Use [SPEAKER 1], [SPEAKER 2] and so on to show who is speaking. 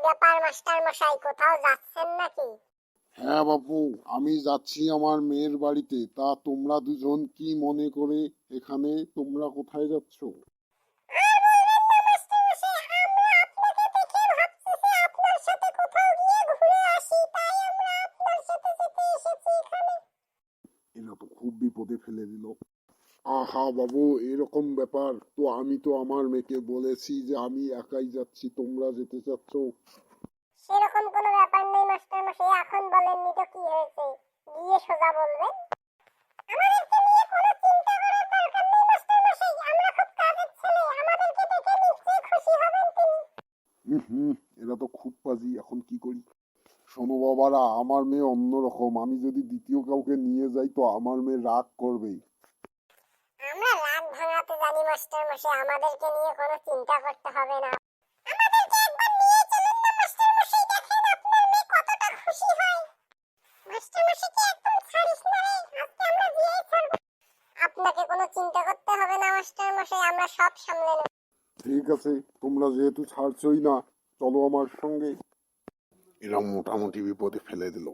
[SPEAKER 1] ব্যাপার মাস্টার মশাই, কোথাও যাচ্ছেন নাকি?
[SPEAKER 2] হ্যাঁ বাপু, আমি যাচ্ছি আমার মেয়ের বাড়িতে। তা তোমরা দুজন কি মনে করে এখানে? তোমরা কোথায় যাচ্ছ?
[SPEAKER 1] আর বলবেন না মাস্টার মশাই, আমরা আপনাকে দেখে ভাবছি যে আপনার সাথে কোথাও গিয়ে ঘুরে আসি, তাই আমরা আপনার সাথে যেতে এসেছি এখানে।
[SPEAKER 2] এরা তো খুব বিপদে ফেলে দিল। আহা বাবু, এরকম ব্যাপার? তো আমি তো আমার মেয়েকে বলেছি যে আমি একাই যাচ্ছি, তোমরা যেতে চাচ্ছ।
[SPEAKER 1] সেরকম কোনো ব্যাপার নেই মাস্টার মশাই, এখন বলেননি তো কি হয়েছে, গিয়ে সোজা বলবেন। আমাদেরকে নিয়ে কোনো চিন্তা করার দরকার নেই মাস্টার মশাই, আমরা খুব কাজের ছেলে, আমাদেরকে দেখে নিশ্চয়ই খুশি হবেন তিনি।
[SPEAKER 2] হুম, এরা তো খুব পাজি। এখন কি করি? শোনো বাবারা, আমার মেয়ে অন্যরকম। আমি যদি দ্বিতীয় কাউকে নিয়ে যাই তো আমার মেয়ে রাগ করবে।
[SPEAKER 1] আমরা রাগ ভাঙাতে জানি মাস্টার মশাই, আমাদেরকে নিয়ে কোনো চিন্তা করতে হবে না। আমাদেরকে একবার নিয়ে চলুন না মাস্টার মশাই, দেখেন আপনার মেয়ে কতটা খুশি হয়। মাস্টার মশাইকে একদম ছাড়িস না রে, আজকে আমরা গিয়েই ছাড়ব। আপনাকে কোনো চিন্তা করতে হবে না মাস্টার মশাই, আমরা সব সামলে নেব।
[SPEAKER 2] ঠিক আছে, তোমরা যেহেতু ছাড়ছই না, চলো আমার সঙ্গে। এরা মোটামুটি বিপদে ফেলে দিল।